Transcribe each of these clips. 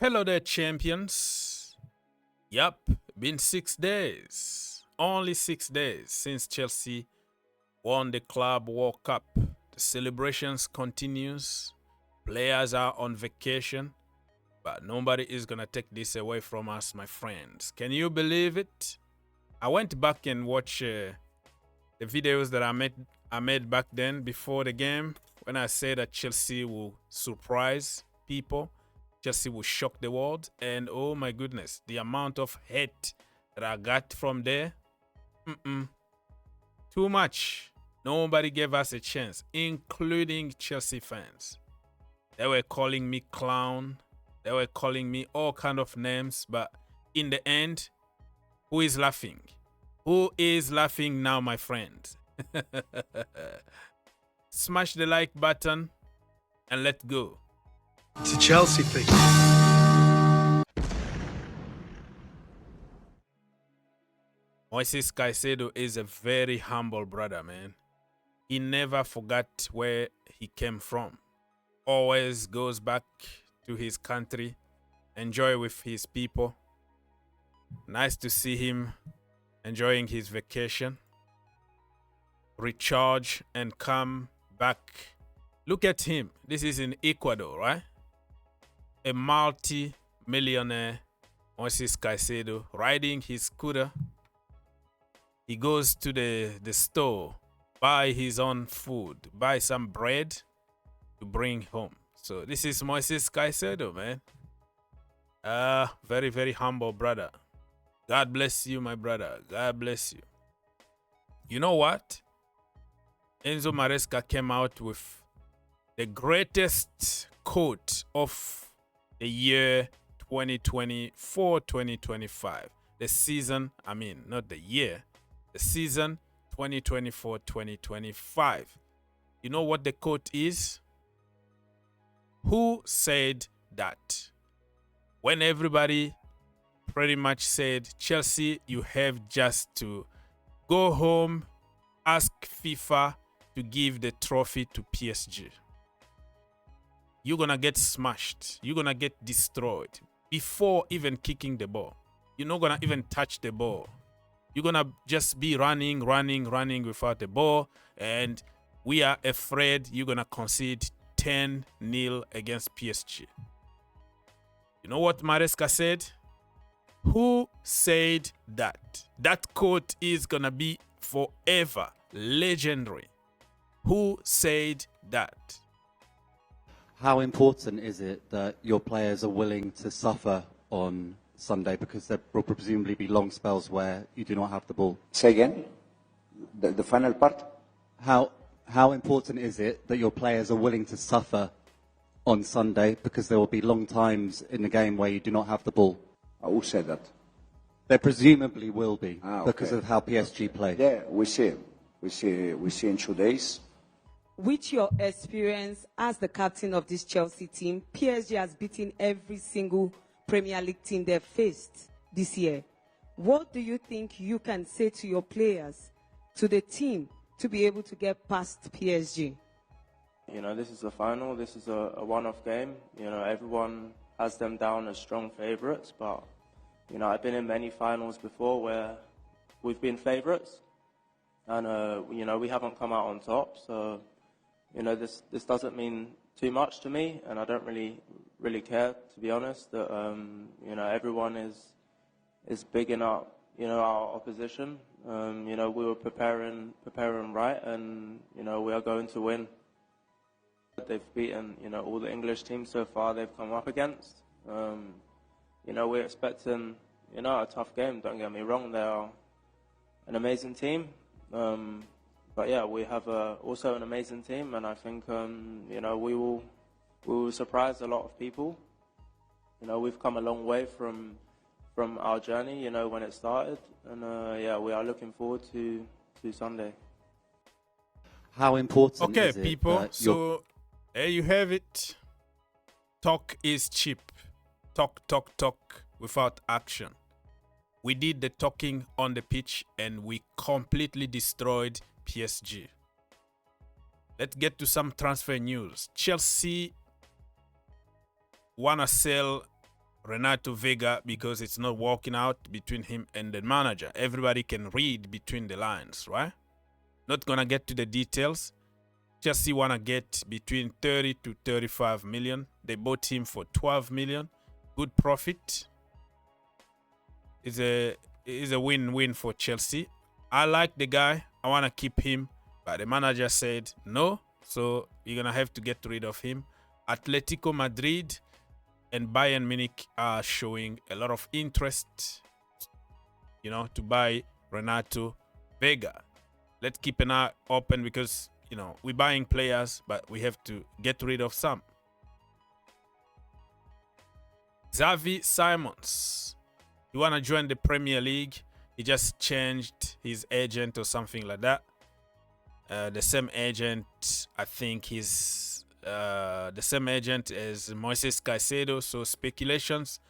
Hello there, champions. Yup, been 6 days. Only 6 days since Chelsea won the Club World Cup. The celebrations continues. Players are on vacation. But nobody is going to take this away from us, my friends. Can you believe it? I went back and watched the videos that I made back then before the game when I said that Chelsea will surprise people. Chelsea will shock the world. And oh my goodness, the amount of hate that I got from there. Too much. Nobody gave us a chance, including Chelsea fans. They were calling me clown. They were calling me all kind of names. But in the end, who is laughing? Who is laughing now, my friends? Smash the like button and let's go. It's a Chelsea thing. Moises Caicedo is a very humble brother, man. He never forgot where he came from. Always goes back to his country, enjoy with his people. Nice to see him enjoying his vacation. Recharge and come back. Look at him. This is in Ecuador, right? A multi-millionaire, Moises Caicedo, riding his scooter. He goes to the store, buy his own food, buy some bread to bring home. So this is Moises Caicedo, man. Very, very humble brother. God bless you, my brother. God bless you. You know what? Enzo Maresca came out with the greatest quote of the year 2024-2025. The season, not the year. The season 2024-2025. You know what the quote is? Who said that? When everybody pretty much said, Chelsea, you have just to go home, ask FIFA to give the trophy to PSG. You're going to get smashed. You're going to get destroyed before even kicking the ball. You're not going to even touch the ball. You're going to just be running without the ball. And we are afraid you're going to concede 10-0 against PSG. You know what Maresca said? Who said that? That quote is going to be forever legendary. Who said that? How important is it that your players are willing to suffer on Sunday, because there will presumably be long spells where you do not have the ball? Say again? The final part? How important is it that your players are willing to suffer on Sunday, because there will be long times in the game where you do not have the ball? Who said that? There presumably will be, because okay. of how PSG play. Yeah, we see. We see in 2 days. With your experience as the captain of this Chelsea team, PSG has beaten every single Premier League team they've faced this year. What do you think you can say to your players, to the team, to be able to get past PSG? You know, this is the final. This is a one-off game. You know, everyone has them down as strong favourites, but, you know, I've been in many finals before where we've been favourites, and, you know, we haven't come out on top. So, you know, this doesn't mean too much to me, and I don't really care, to be honest, that, you know, everyone is bigging up, you know, our opposition. You know, we were preparing right, and, you know, we are going to win. They've beaten, you know, all the English teams so far they've come up against. You know, we're expecting, you know, a tough game, don't get me wrong. They are an amazing team. But yeah, we have also an amazing team, and I think, you know, we will surprise a lot of people. You know, we've come a long way from our journey, you know, when it started, and yeah, we are looking forward to Sunday. How important is it? Okay, people, so there you have it. Talk is cheap. Talk without action. We did the talking on the pitch and we completely destroyed PSG. Let's get to some transfer news. Chelsea wanna sell Renato Vega because it's not working out between him and the manager. Everybody can read between the lines, right? Not gonna get to the details. Chelsea wanna get between 30 to 35 million. They bought him for 12 million. Good profit. Is a win-win for Chelsea. I like the guy. I wanna keep him, but the manager said no. So you're gonna have to get rid of him. Atletico Madrid and Bayern Munich are showing a lot of interest, to buy Renato Vega. Let's keep an eye open because, we're buying players, but we have to get rid of some. Xavi Simons. You want to join the Premier League? He just changed his agent or something like that. The same agent, I think he's the same agent as Moises Caicedo. So speculations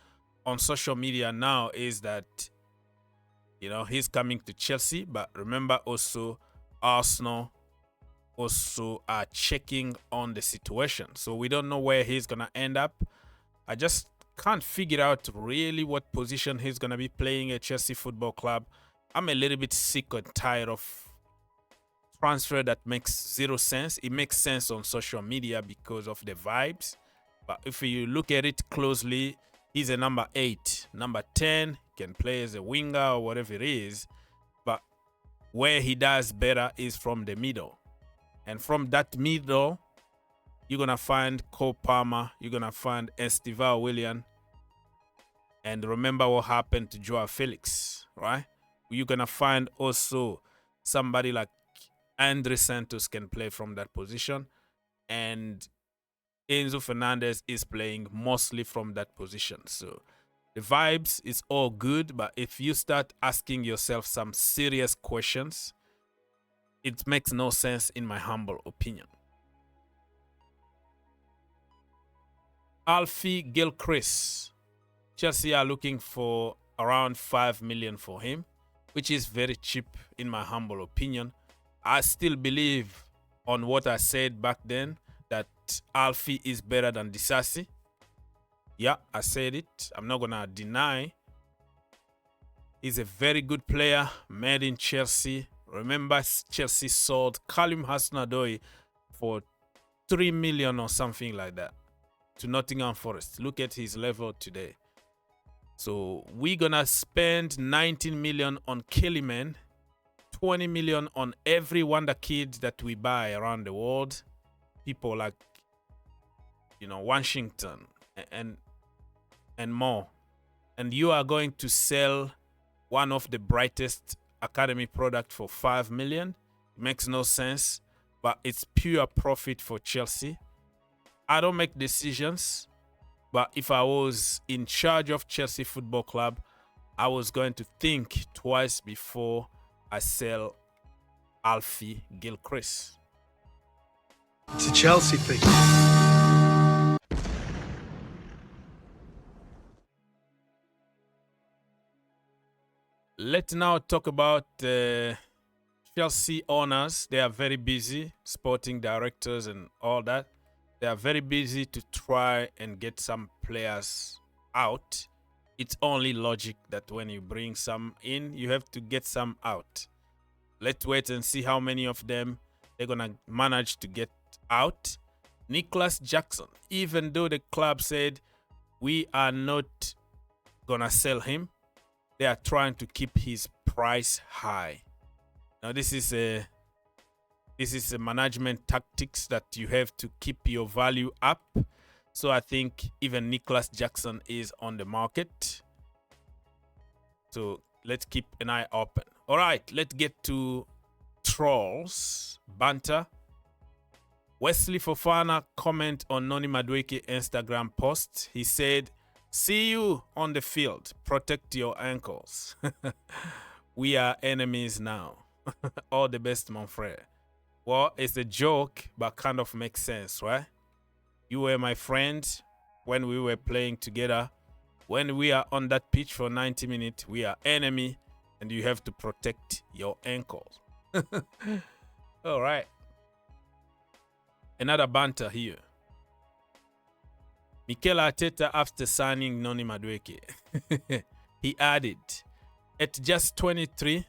on social media now is that, he's coming to Chelsea. But remember also, Arsenal also are checking on the situation. So we don't know where he's going to end up. I just can't figure out really what position he's going to be playing at Chelsea Football Club. I'm a little bit sick and tired of transfer that makes zero sense. It makes sense on social media because of the vibes. But if you look at it closely, he's a number 8. Number 10 can play as a winger or whatever it is. But where he does better is from the middle. And from that middle, you're going to find Cole Palmer. You're going to find Esteval Willian. And remember what happened to Joao Felix, right? You're going to find also somebody like Andre Santos can play from that position. And Enzo Fernandez is playing mostly from that position. So the vibes is all good. But if you start asking yourself some serious questions, it makes no sense in my humble opinion. Alfie Gilchrist. Chelsea are looking for around 5 million for him, which is very cheap in my humble opinion. I still believe on what I said back then, that Alfie is better than Disasi. Yeah, I said it. I'm not going to deny. He's a very good player, made in Chelsea. Remember, Chelsea sold Callum Hudson-Odoi for 3 million or something like that to Nottingham Forest. Look at his level today. So we're going to spend 19 million on Kellyman, 20 million on every wonder kid that we buy around the world. People like, Washington and more. And you are going to sell one of the brightest academy product for 5 million. It makes no sense, but it's pure profit for Chelsea. I don't make decisions, but if I was in charge of Chelsea Football Club, I was going to think twice before I sell Alfie Gilchrist. It's a Chelsea thing. Let's now talk about Chelsea owners. They are very busy, sporting directors and all that. They are very busy to try and get some players out. It's only logic that when you bring some in, you have to get some out. Let's wait and see how many of them they're going to manage to get out. Nicholas Jackson, even though the club said we are not going to sell him, they are trying to keep his price high. Now, this is a management tactics that you have to keep your value up. So I think even Nicholas Jackson is on the market. So let's keep an eye open. All right, let's get to trolls, banter. Wesley Fofana comment on Noni Madueke Instagram post. He said, "See you on the field. Protect your ankles." We are enemies now. All the best, mon frère. Well, it's a joke, but kind of makes sense, right? You were my friend when we were playing together. When we are on that pitch for 90 minutes, we are enemy, and you have to protect your ankles. All right. Another banter here. Mikel Arteta, after signing Noni Madueke, he added, at just 23,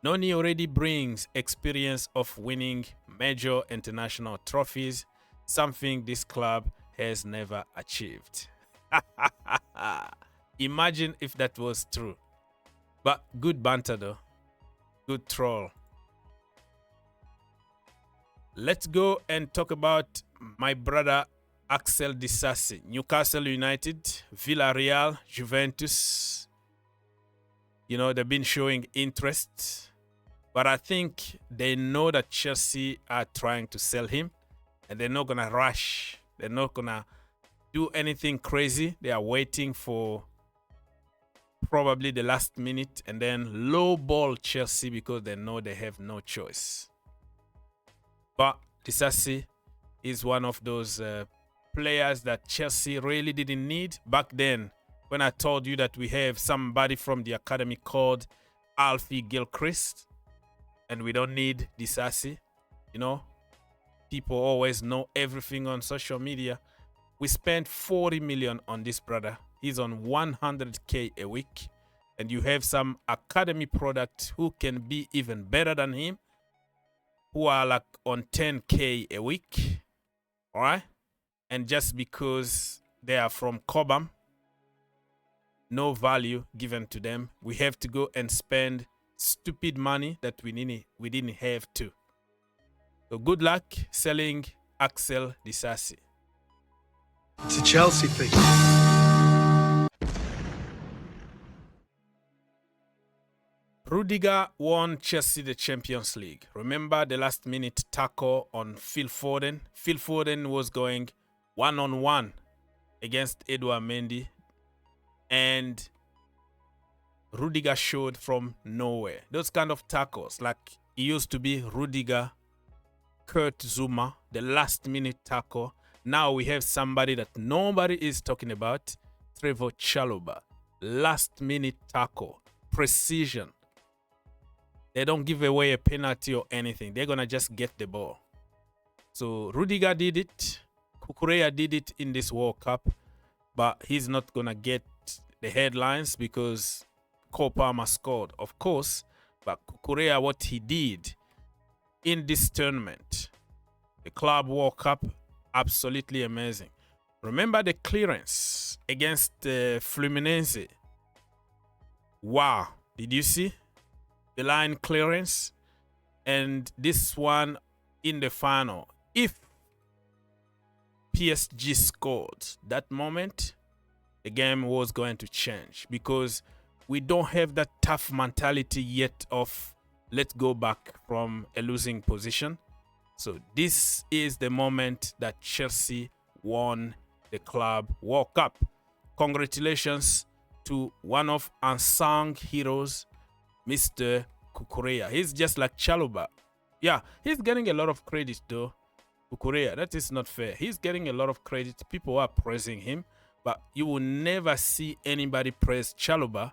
Noni already brings experience of winning major international trophies, something this club has never achieved. Imagine if that was true. But good banter though. Good troll. Let's go and talk about my brother Axel Disasi. Newcastle United, Villarreal, Juventus. You know, they've been showing interest. But I think they know that Chelsea are trying to sell him. And they're not going to rush. They're not going to do anything crazy. They are waiting for probably the last minute and then low ball Chelsea because they know they have no choice. But Disasi is one of those players that Chelsea really didn't need. Back then, when I told you that we have somebody from the academy called Alfie Gilchrist, and we don't need Disasi, you know, people always know everything on social media. We spent 40 million on this brother. He's on 100K a week. And you have some academy products who can be even better than him, who are like on 10K a week. All right? And just because they are from Cobham, no value given to them. We have to go and spend stupid money that we didn't have to. So good luck selling Axel Disasi. It's a Chelsea thing. Rudiger won Chelsea the Champions League. Remember the last minute tackle on Phil Foden? Phil Foden was going one-on-one against Edouard Mendy. And Rudiger showed from nowhere. Those kind of tackles, like it used to be Rudiger, Kurt Zuma, the last minute tackle. Now we have somebody that nobody is talking about, Trevor Chalobah. Last minute tackle, precision. They don't give away a penalty or anything. They're going to just get the ball. So Rudiger did it. Cucurella did it in this World Cup. But he's not going to get the headlines because Cole Palmer scored, of course. But Cucurella, what he did in this tournament, the Club World Cup, absolutely amazing. Remember the clearance against Fluminense? Wow. Did you see? The line clearance. And this one in the final. If PSG scored that moment, the game was going to change because we don't have that tough mentality yet of let's go back from a losing position. So this is the moment that Chelsea won the Club World Cup. Congratulations to one of unsung heroes, Mr. Cucurella. He's just like Chalobah. Yeah, he's getting a lot of credit though. Cucurella, that is not fair. He's getting a lot of credit. People are praising him, but you will never see anybody praise Chalobah.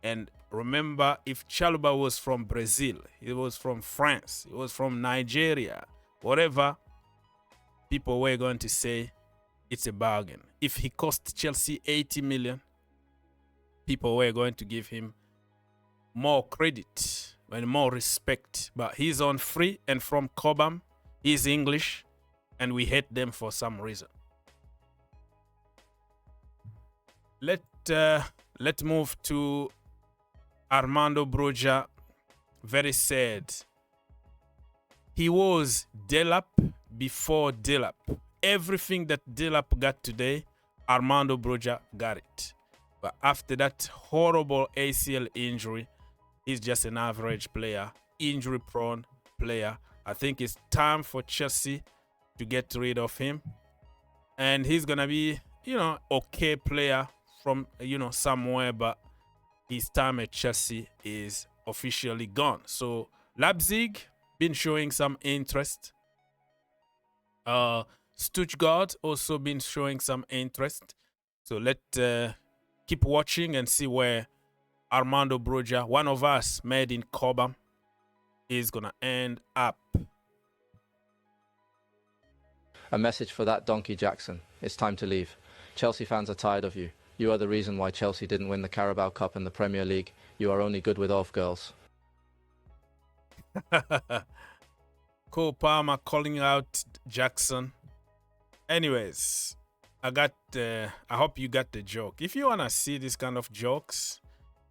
And remember, if Chalobah was from Brazil, he was from France, he was from Nigeria, whatever, people were going to say it's a bargain. If he cost Chelsea 80 million, people were going to give him more credit and more respect. But he's on free and from Cobham. He's English and we hate them for some reason. Let's move to Armando Braa. Very sad. He was Delap before Delap. Everything that Delap got today, Armando Braa got it. But after that horrible ACL injury, he's just an average player, injury-prone player. I think it's time for Chelsea to get rid of him. And he's going to be, okay player from, somewhere, but his time at Chelsea is officially gone. So Leipzig been showing some interest. Stuttgart also been showing some interest. So let's keep watching and see where Armando Braa, one of us made in Cobham, is going to end up. A message for that donkey Jackson. It's time to leave. Chelsea fans are tired of you. You are the reason why Chelsea didn't win the Carabao Cup and the Premier League. You are only good with off girls. Cole Palmer calling out Jackson. Anyways, I hope you got the joke. If you want to see this kind of jokes,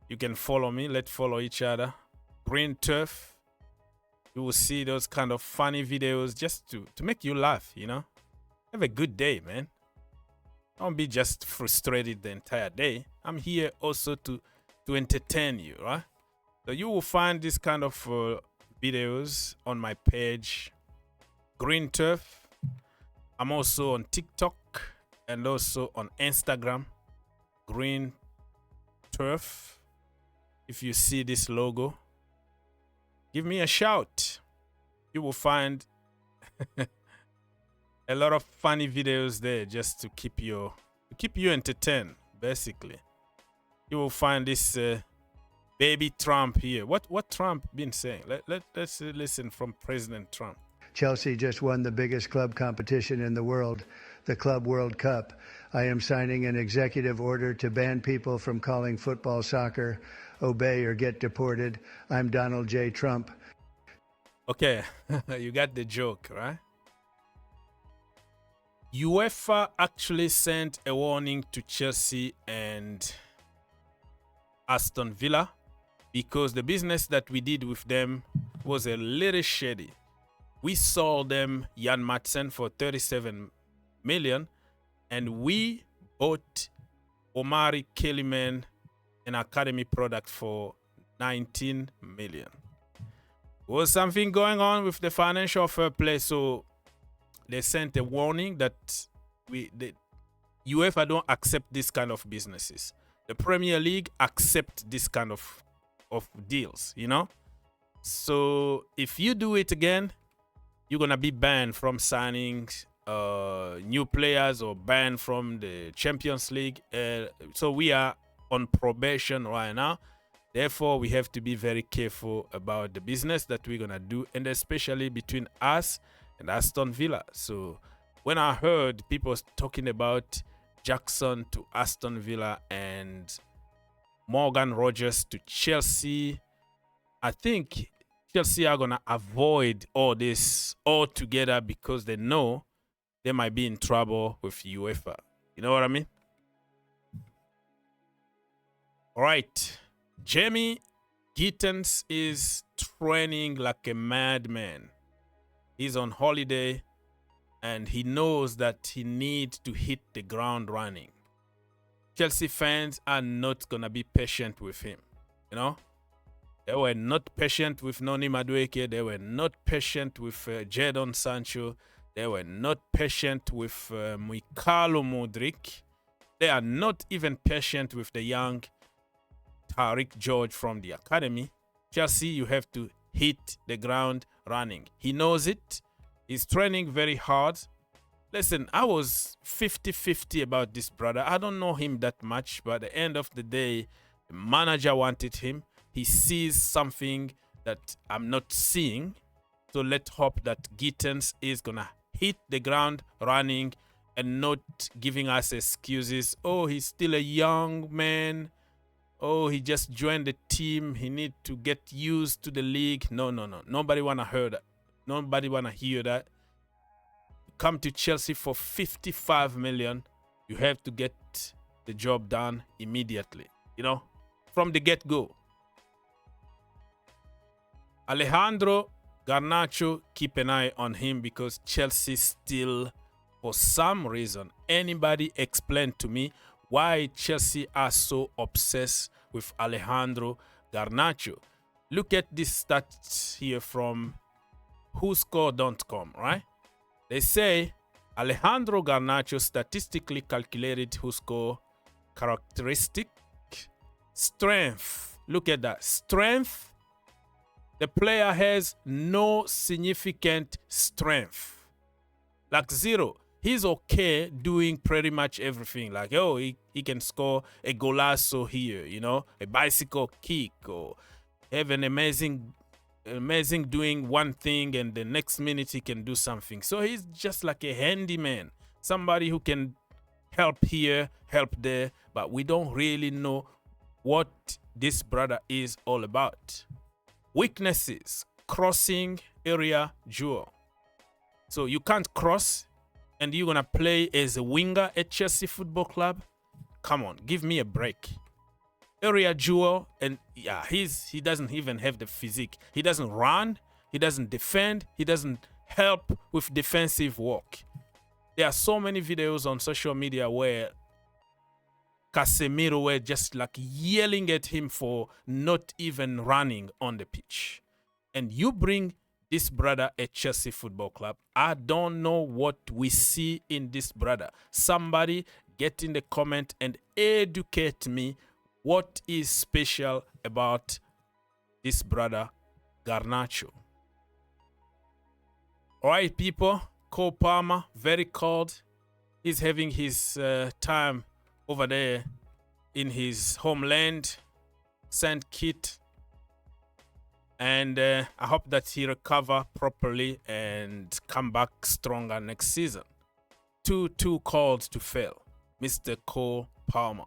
you can follow me. Let's follow each other. Green Turf. You will see those kind of funny videos just to make you laugh, you know. Have a good day, man. Don't be just frustrated the entire day. I'm here also to entertain you, right? So you will find this kind of videos on my page, Green Turf. I'm also on TikTok and also on Instagram, Green Turf. If you see this logo, give me a shout. You will find a lot of funny videos there just to keep you entertained, basically. You will find this baby Trump here. What Trump been saying? Let's listen from President Trump. Chelsea just won the biggest club competition in the world, the Club World Cup. I am signing an executive order to ban people from calling football soccer. Obey or get deported. I'm Donald J. Trump. Okay, you got the joke, right? UEFA actually sent a warning to Chelsea and Aston Villa because the business that we did with them was a little shady. We sold them Jan Madsen for 37 million and we bought Omari Kellyman, an academy product, for 19 million. There was something going on with the financial fair play, so they sent a warning that the UEFA don't accept this kind of businesses. The Premier League accept this kind of deals, you know? So if you do it again, you're going to be banned from signing new players or banned from the Champions League. So we are on probation right now. Therefore, we have to be very careful about the business that we're going to do, and especially between us and Aston Villa. So when I heard people talking about Jackson to Aston Villa and Morgan Rogers to Chelsea, I think Chelsea are going to avoid all this altogether because they know they might be in trouble with UEFA. You know what I mean? All right. Jamie Gittens is training like a madman. He's on holiday and he knows that he needs to hit the ground running. Chelsea fans are not going to be patient with him. You know? They were not patient with Noni Madueke. They were not patient with Jadon Sancho. They were not patient with Mikhailo Mudryk. They are not even patient with the young Tariq George from the academy. Chelsea, you have to hit the ground running. He knows it. He's training very hard. Listen, I was 50-50 about this brother. I don't know him that much, but at the end of the day, the manager wanted him. He sees something that I'm not seeing. So let's hope that Gittens is going to hit the ground running and not giving us excuses. Oh, he's still a young man. Oh, he just joined the team. He need to get used to the league. No. Nobody want to hear that. Nobody want to hear that. Come to Chelsea for 55 million. You have to get the job done immediately. You know, from the get-go. Alejandro Garnacho, keep an eye on him because Chelsea still, for some reason, anybody explain to me why Chelsea are so obsessed with Alejandro Garnacho. Look at this stats here from WhoScore.com, right? They say Alejandro Garnacho statistically calculated WhoScore characteristic strength. Look at that. Strength. The player has no significant strength. Like zero. He's okay doing pretty much everything. Like, oh, he can score a golazo here, you know, a bicycle kick, or have an amazing doing one thing and the next minute he can do something. So he's just like a handyman, somebody who can help here, help there, but we don't really know what this brother is all about. Weaknesses, crossing area duel. So you can't cross and you're going to play as a winger at Chelsea Football Club? Come on, give me a break. Area duel, and yeah, he doesn't even have the physique. He doesn't run, he doesn't defend, he doesn't help with defensive work. There are so many videos on social media where Casemiro were just like yelling at him for not even running on the pitch. And you bring this brother at Chelsea Football Club. I don't know what we see in this brother. Somebody get in the comment and educate me what is special about this brother Garnacho. All right, people. Cole Palmer, very cold. He's having his time over there in his homeland, St. Kitts. And I hope that he recover properly and come back stronger next season. Too cold to fail, Mr. Cole Palmer.